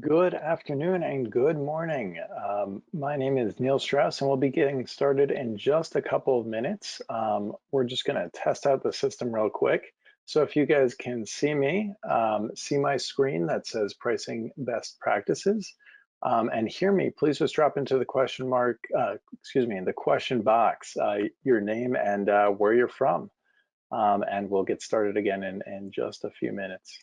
Good afternoon and good morning. My name is Neal Strauss, and we'll be getting started in just a couple of minutes. We're just going to test out the system real quick. So if you guys can see me, see my screen that says pricing best practices, and hear me, please just drop into the question mark, in the question box, your name and where you're from. And we'll get started again in just a few minutes.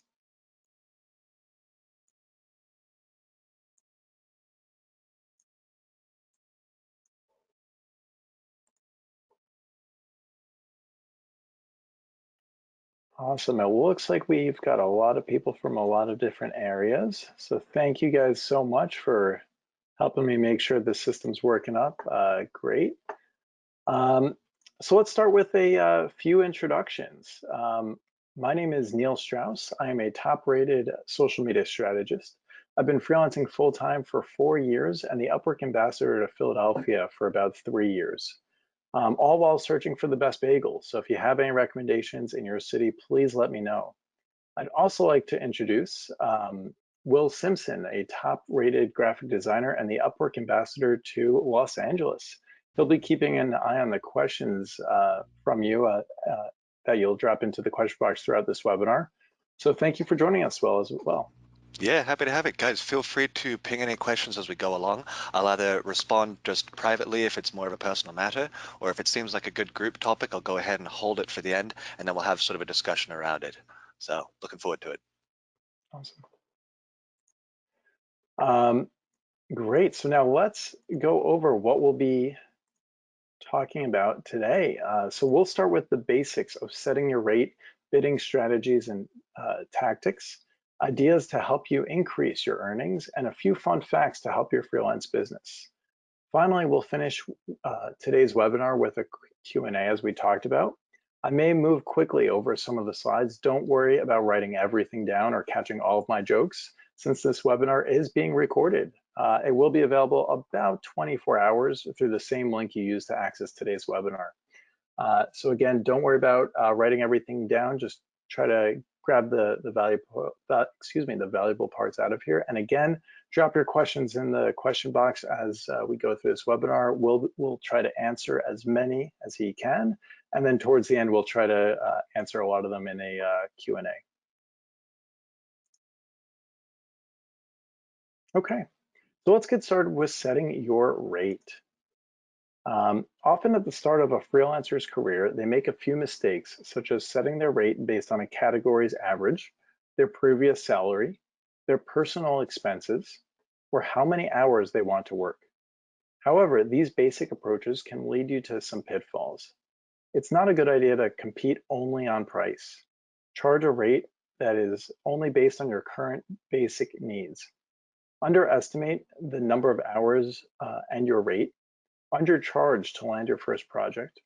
Awesome. It looks like we've got a lot of people from a lot of different areas. So thank you guys so much for helping me make sure the system's working up. Great. Um, so let's start with a few introductions. My name is Neal Strauss. I am a top-rated social media strategist. I've been freelancing full-time for 4 years and the Upwork ambassador to Philadelphia for about 3 years. All while searching for the best bagels. So if you have any recommendations in your city, please let me know. I'd also like to introduce Will Simpson, a top-rated graphic designer and the Upwork ambassador to Los Angeles. He'll be keeping an eye on the questions from you that you'll drop into the question box throughout this webinar. So thank you for joining us, Will, as well. Yeah, happy to have it, guys. Feel free to ping any questions as we go along. I'll either respond just privately if it's more of a personal matter, or if it seems like a good group topic, I'll go ahead and hold it for the end, and then we'll have sort of a discussion around it. So looking forward to it. Awesome. Great. So now let's go over what we'll be talking about today. So we'll start with the basics of setting your rate, bidding strategies and tactics, ideas to help you increase your earnings, and a few fun facts to help your freelance business. Finally, we'll finish today's webinar with a Q&A as we talked about. I may move quickly over some of the slides. Don't worry about writing everything down or catching all of my jokes, since this webinar is being recorded. It will be available about 24 hours through the same link you used to access today's webinar. So again, don't worry about writing everything down. Just try to grab the valuable parts out of here. And again, drop your questions in the question box as we go through this webinar. We'll try to answer as many as he can. And then towards the end, we'll try to answer a lot of them in a Q&A. Okay, so let's get started with setting your rate. Often at the start of a freelancer's career, they make a few mistakes, such as setting their rate based on a category's average, their previous salary, their personal expenses, or how many hours they want to work. However, these basic approaches can lead you to some pitfalls. It's not a good idea to compete only on price. Charge a rate that is only based on your current basic needs. Underestimate the number of hours and your rate. Undercharge to land your first project.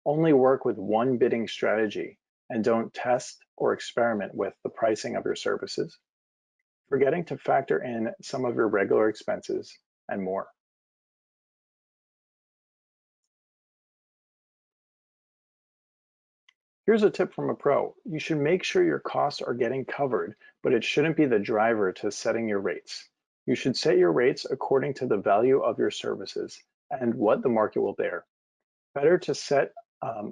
Only work with one bidding strategy and don't test or experiment with the pricing of your services. Forgetting to factor in some of your regular expenses and more. Here's a tip from a pro. You should make sure your costs are getting covered, but it shouldn't be the driver to setting your rates. You should set your rates according to the value of your services and what the market will bear. Better to set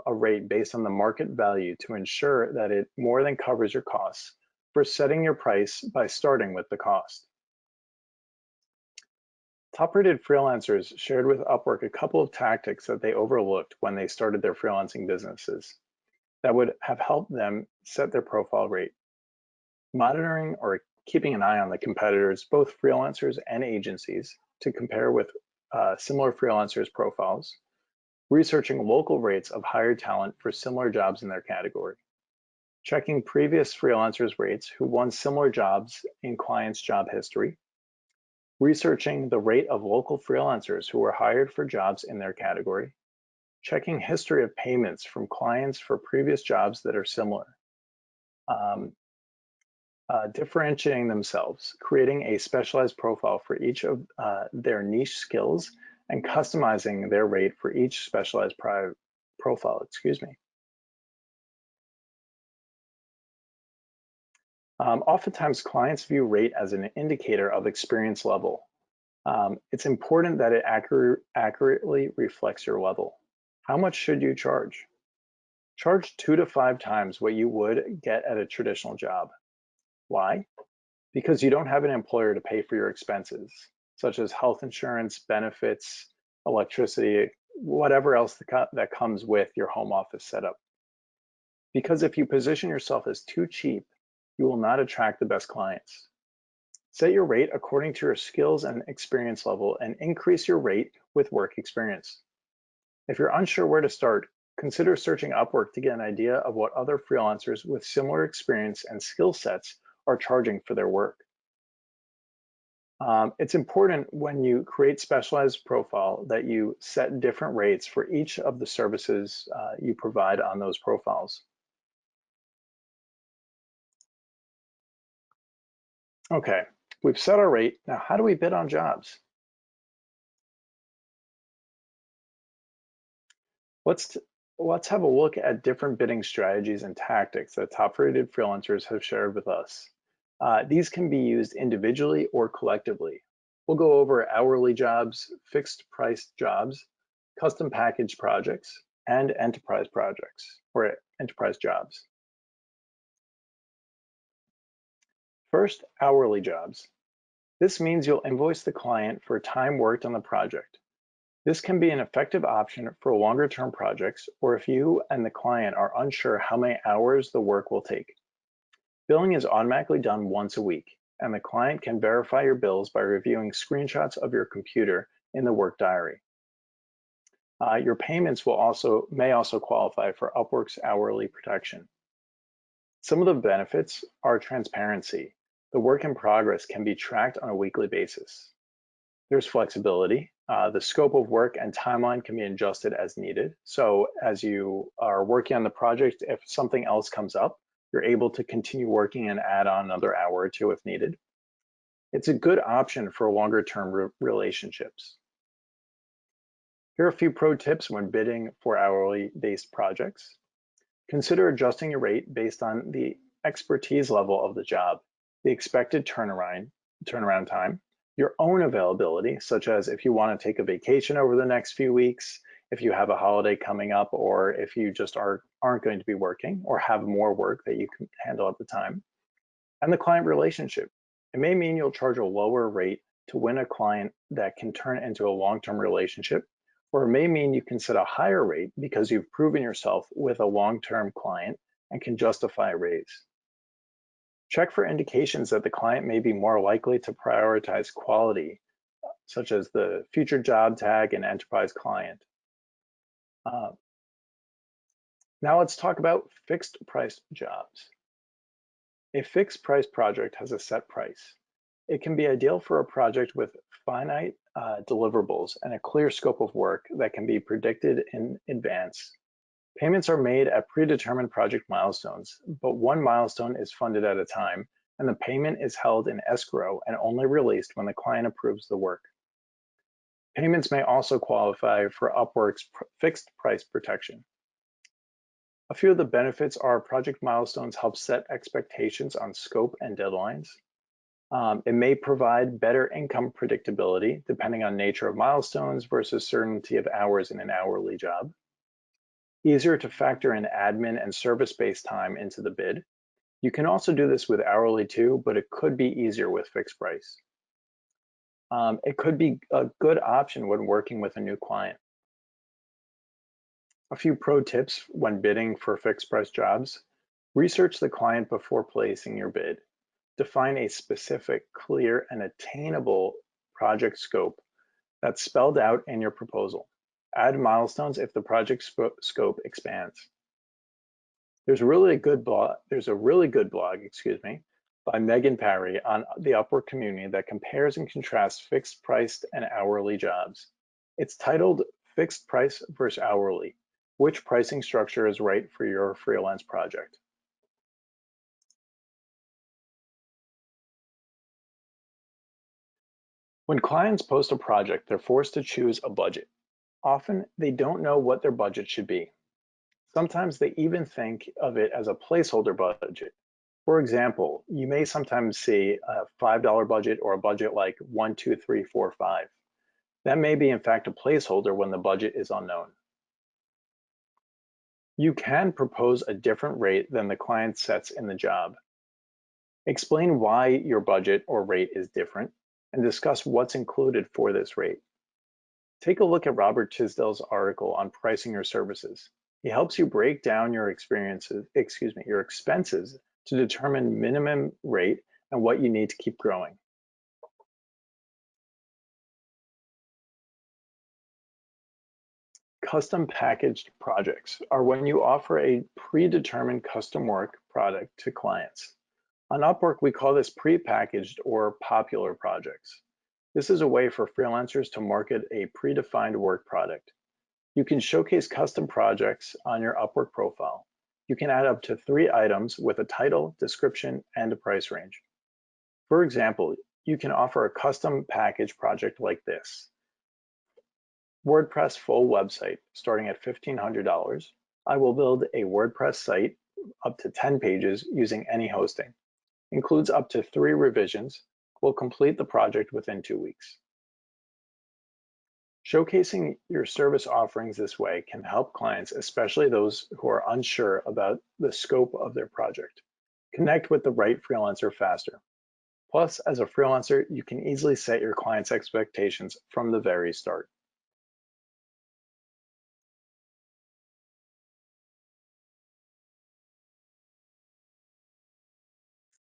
a rate based on the market value to ensure that it more than covers your costs for setting your price by starting with the cost. Top-rated freelancers shared with Upwork a couple of tactics that they overlooked when they started their freelancing businesses that would have helped them set their profile rate. Monitoring or keeping an eye on the competitors, both freelancers and agencies, to compare with similar freelancers' profiles. Researching local rates of hired talent for similar jobs in their category. Checking previous freelancers' rates who won similar jobs in clients' job history. Researching the rate of local freelancers who were hired for jobs in their category. Checking history of payments from clients for previous jobs that are similar. Differentiating themselves, creating a specialized profile for each of their niche skills and customizing their rate for each specialized profile, Oftentimes, clients view rate as an indicator of experience level. It's important that it accurately reflects your level. How much should you charge? Charge 2 to 5 times what you would get at a traditional job. Why? Because you don't have an employer to pay for your expenses, such as health insurance, benefits, electricity, whatever else that comes with your home office setup. Because if you position yourself as too cheap, you will not attract the best clients. Set your rate according to your skills and experience level and increase your rate with work experience. If you're unsure where to start, consider searching Upwork to get an idea of what other freelancers with similar experience and skill sets are charging for their work. It's important when you create specialized profile that you set different rates for each of the services you provide on those profiles. Okay, we've set our rate. Now, how do we bid on jobs? Let's let's have a look at different bidding strategies and tactics that top-rated freelancers have shared with us. These can be used individually or collectively. We'll go over hourly jobs, fixed price jobs, custom package projects, and enterprise projects or enterprise jobs. First, hourly jobs. This means you'll invoice the client for time worked on the project. This can be an effective option for longer term projects or if you and the client are unsure how many hours the work will take. Billing is automatically done once a week, and the client can verify your bills by reviewing screenshots of your computer in the work diary. Your payments may also qualify for Upwork's hourly protection. Some of the benefits are transparency. The work in progress can be tracked on a weekly basis. There's flexibility. The scope of work and timeline can be adjusted as needed. So as you are working on the project, if something else comes up, you're able to continue working and add on another hour or two if needed. It's a good option for longer term relationships. Here are a few pro tips when bidding for hourly based projects. Consider adjusting your rate based on the expertise level of the job, the expected turnaround time, your own availability, such as if you want to take a vacation over the next few weeks, if you have a holiday coming up, or if you just aren't going to be working or have more work that you can handle at the time, and the client relationship. It may mean you'll charge a lower rate to win a client that can turn into a long-term relationship, or it may mean you can set a higher rate because you've proven yourself with a long-term client and can justify a raise. Check for indications that the client may be more likely to prioritize quality, such as the future job tag and enterprise client. Now let's talk about fixed price jobs. A fixed price project has a set price. It can be ideal for a project with finite deliverables and a clear scope of work that can be predicted in advance. Payments are made at predetermined project milestones, but one milestone is funded at a time, and the payment is held in escrow and only released when the client approves the work. Payments may also qualify for Upwork's fixed price protection. A few of the benefits are project milestones help set expectations on scope and deadlines. It may provide better income predictability depending on nature of milestones versus certainty of hours in an hourly job. Easier to factor in admin and service-based time into the bid. You can also do this with hourly too, but it could be easier with fixed price. It could be a good option when working with a new client. A few pro tips when bidding for fixed price jobs. Research the client before placing your bid. Define a specific, clear, and attainable project scope that's spelled out in your proposal. Add milestones if the project scope expands. There's a really good blog, by Megan Parry on the Upwork community that compares and contrasts fixed priced and hourly jobs. It's titled Fixed Price versus Hourly. Which pricing structure is right for your freelance project? When clients post a project, they're forced to choose a budget. Often, they don't know what their budget should be. Sometimes they even think of it as a placeholder budget. For example, you may sometimes see a $5 budget or a budget like 1, 2, 3, 4, 5. That may be in fact a placeholder when the budget is unknown. You can propose a different rate than the client sets in the job. Explain why your budget or rate is different and discuss what's included for this rate. Take a look at Robert Tisdale's article on pricing your services. He helps you break down your your expenses to determine minimum rate and what you need to keep growing. Custom packaged projects are when you offer a predetermined custom work product to clients. On Upwork, we call this prepackaged or popular projects. This is a way for freelancers to market a predefined work product. You can showcase custom projects on your Upwork profile. You can add up to 3 items with a title, description, and a price range. For example, you can offer a custom package project like this. WordPress full website starting at $1,500. I will build a WordPress site up to 10 pages using any hosting. Includes up to 3 revisions. Will complete the project within 2 weeks. Showcasing your service offerings this way can help clients, especially those who are unsure about the scope of their project, connect with the right freelancer faster. Plus, as a freelancer, you can easily set your clients' expectations from the very start.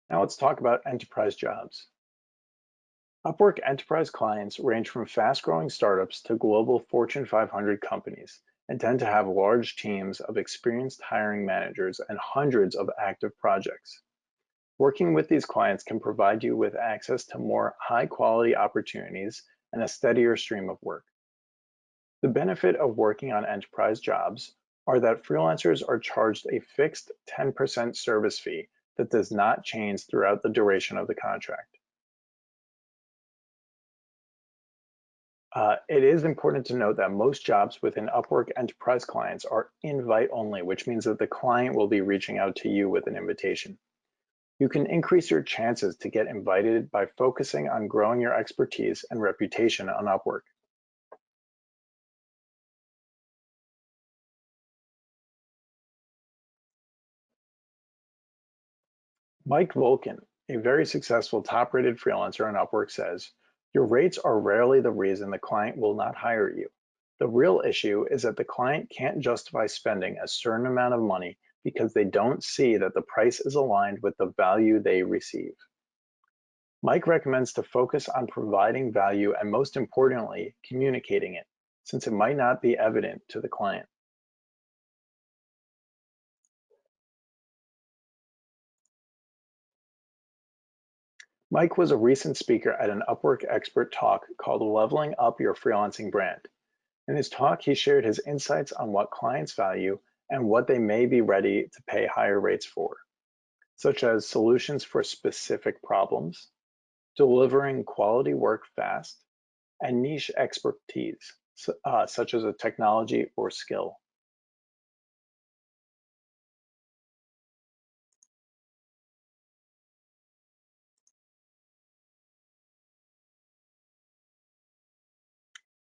Now let's talk about enterprise jobs. Upwork enterprise clients range from fast-growing startups to global Fortune 500 companies and tend to have large teams of experienced hiring managers and hundreds of active projects. Working with these clients can provide you with access to more high-quality opportunities and a steadier stream of work. The benefit of working on enterprise jobs are that freelancers are charged a fixed 10% service fee that does not change throughout the duration of the contract. It is important to note that most jobs within Upwork enterprise clients are invite only, which means that the client will be reaching out to you with an invitation. You can increase your chances to get invited by focusing on growing your expertise and reputation on Upwork. Mike Volkin, a very successful top-rated freelancer on Upwork says, your rates are rarely the reason the client will not hire you. The real issue is that the client can't justify spending a certain amount of money because they don't see that the price is aligned with the value they receive. Mike recommends to focus on providing value and, most importantly, communicating it, since it might not be evident to the client. Mike was a recent speaker at an Upwork expert talk called Leveling Up Your Freelancing Brand. In his talk, he shared his insights on what clients value and what they may be ready to pay higher rates for, such as solutions for specific problems, delivering quality work fast, and niche expertise, such as a technology or skill.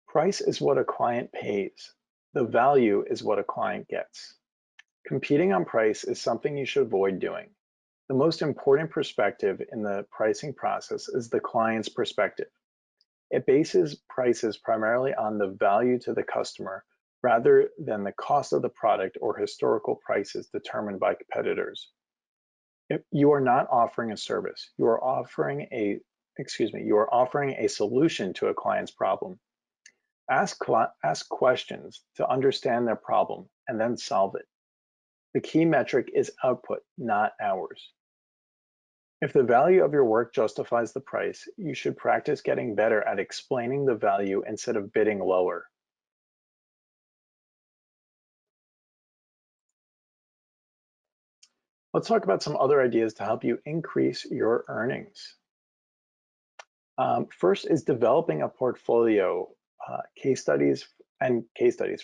Price is what a client pays. The value is what a client gets. Competing on price is something you should avoid doing. The most important perspective in the pricing process is the client's perspective. It bases prices primarily on the value to the customer rather than the cost of the product or historical prices determined by competitors. If you are not offering a service, you are offering a solution to a client's problem. Ask questions to understand their problem and then solve it. The key metric is output, not hours. If the value of your work justifies the price, you should practice getting better at explaining the value instead of bidding lower. Let's talk about some other ideas to help you increase your earnings. First is developing a portfolio, case studies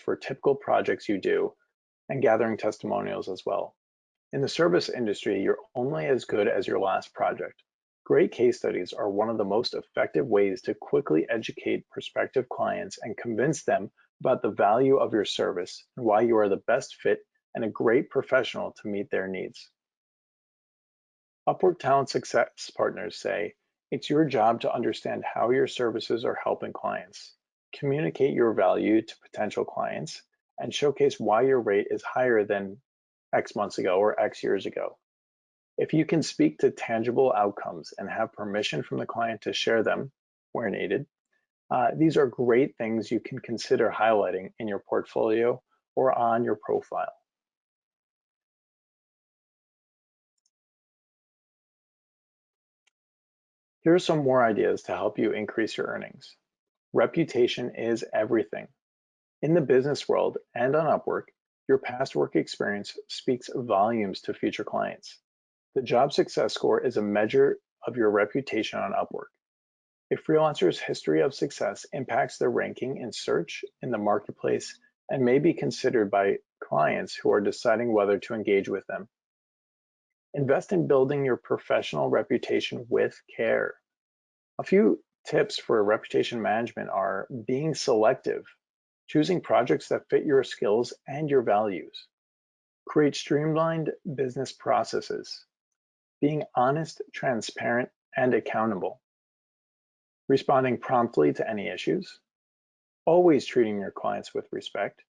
for typical projects you do, and gathering testimonials as well. In the service industry, you're only as good as your last project. Great case studies are one of the most effective ways to quickly educate prospective clients and convince them about the value of your service and why you are the best fit and a great professional to meet their needs. Upwork Talent Success Partners say, it's your job to understand how your services are helping clients, communicate your value to potential clients, and showcase why your rate is higher than X months ago or X years ago. If you can speak to tangible outcomes and have permission from the client to share them where needed, these are great things you can consider highlighting in your portfolio or on your profile. Here are some more ideas to help you increase your earnings. Reputation is everything. In the business world and on Upwork, your past work experience speaks volumes to future clients. The job success score is a measure of your reputation on Upwork. A freelancer's history of success impacts their ranking in search in the marketplace and may be considered by clients who are deciding whether to engage with them. Invest in building your professional reputation with care. A few tips for reputation management are being selective, choosing projects that fit your skills and your values, create streamlined business processes, being honest, transparent, and accountable, responding promptly to any issues, always treating your clients with respect,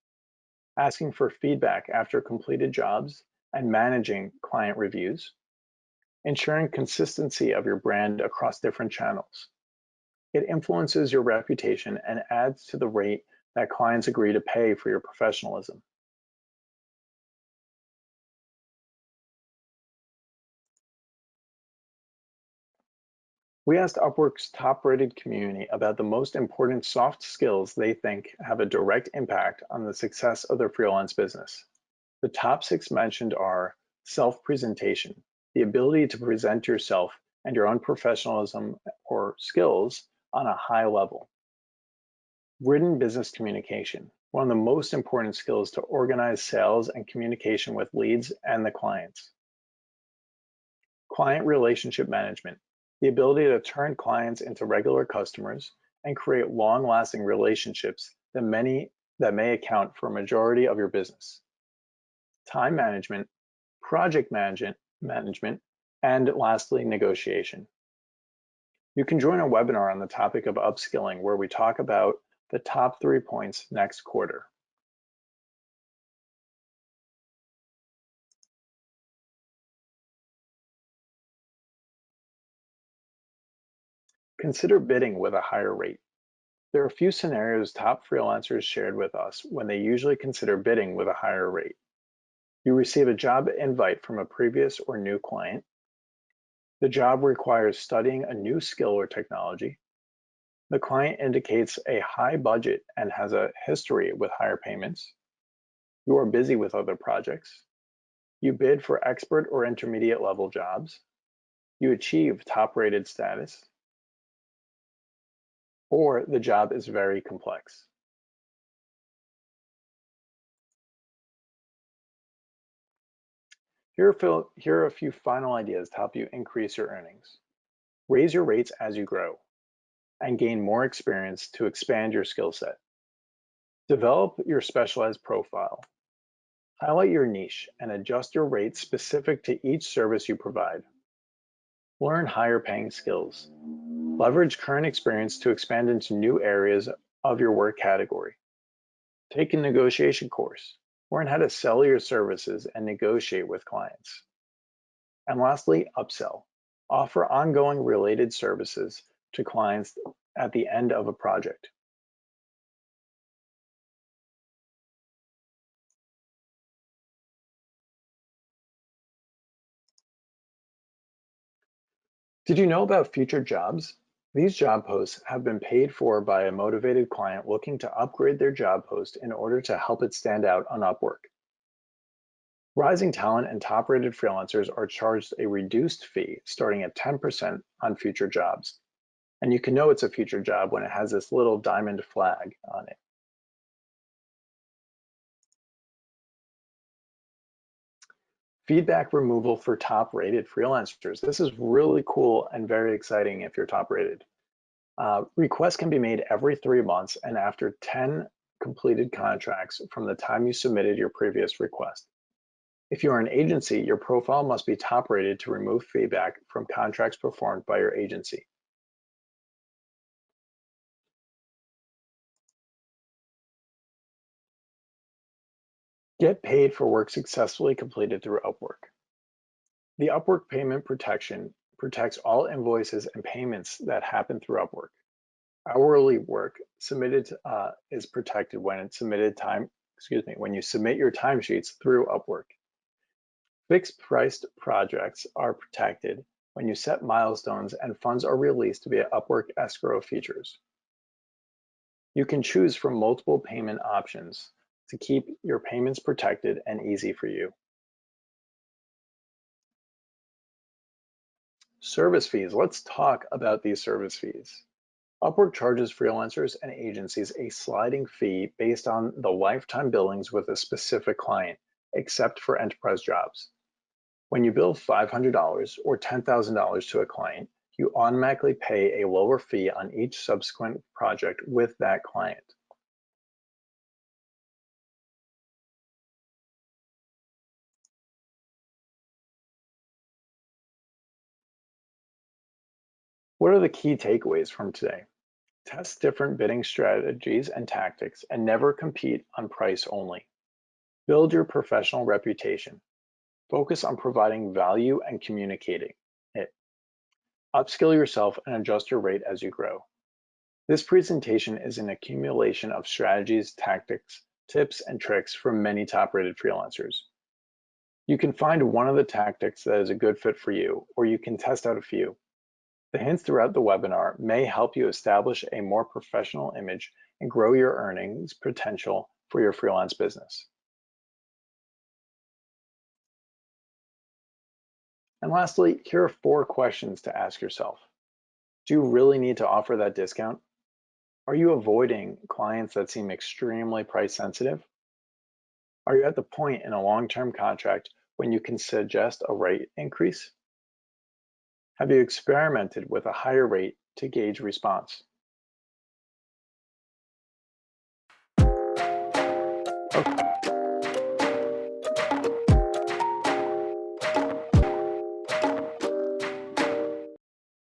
asking for feedback after completed jobs, and managing client reviews, ensuring consistency of your brand across different channels. It influences your reputation and adds to the rate that clients agree to pay for your professionalism. We asked Upwork's top-rated community about the most important soft skills they think have a direct impact on the success of their freelance business. The top 6 mentioned are self-presentation, the ability to present yourself and your own professionalism or skills on a high level. Written business communication, one of the most important skills to organize sales and communication with leads and the clients. Client relationship management, the ability to turn clients into regular customers and create long-lasting relationships that may account for a majority of your business. Time management, project management, and lastly, negotiation. You can join a webinar on the topic of upskilling where we talk about the top 3 points next quarter. Consider bidding with a higher rate. There are a few scenarios top freelancers shared with us when they usually consider bidding with a higher rate. You receive a job invite from a previous or new client. The job requires studying a new skill or technology. The client indicates a high budget and has a history with higher payments. You are busy with other projects. You bid for expert or intermediate level jobs. You achieve top rated status. Or the job is very complex. Here are a few final ideas to help you increase your earnings. Raise your rates as you grow and gain more experience to expand your skill set. Develop your specialized profile. Highlight your niche and adjust your rates specific to each service you provide. Learn higher paying skills. Leverage current experience to expand into new areas of your work category. Take a negotiation course. Learn how to sell your services and negotiate with clients. And lastly, upsell. Offer ongoing related services to clients at the end of a project. Did you know about future jobs? These job posts have been paid for by a motivated client looking to upgrade their job post in order to help it stand out on Upwork. Rising talent and top-rated freelancers are charged a reduced fee starting at 10% on future jobs. And you can know it's a future job when it has this little diamond flag on it. Feedback removal for top rated freelancers. This is really cool and very exciting if you're top rated. Requests can be made every 3 months and after 10 completed contracts from the time you submitted your previous request. If you are an agency, your profile must be top rated to remove feedback from contracts performed by your agency. Get paid for work successfully completed through Upwork. The Upwork payment protection protects all invoices and payments that happen through Upwork. Hourly work submitted is protected when when you submit your timesheets through Upwork. Fixed priced projects are protected when you set milestones and funds are released via Upwork escrow features. You can choose from multiple payment options to keep your payments protected and easy for you. Service fees. Let's talk about these service fees. Upwork charges freelancers and agencies a sliding fee based on the lifetime billings with a specific client, except for enterprise jobs. When you bill $500 or $10,000 to a client, you automatically pay a lower fee on each subsequent project with that client. What are the key takeaways from today? Test different bidding strategies and tactics and never compete on price only. Build your professional reputation. Focus on providing value and communicating it. Upskill yourself and adjust your rate as you grow. This presentation is an accumulation of strategies, tactics, tips, and tricks from many top-rated freelancers. You can find one of the tactics that is a good fit for you, or you can test out a few. The hints throughout the webinar may help you establish a more professional image and grow your earnings potential for your freelance business. And lastly, here are 4 questions to ask yourself. Do you really need to offer that discount? Are you avoiding clients that seem extremely price sensitive? Are you at the point in a long-term contract when you can suggest a rate increase? Have you experimented with a higher rate to gauge response? Okay.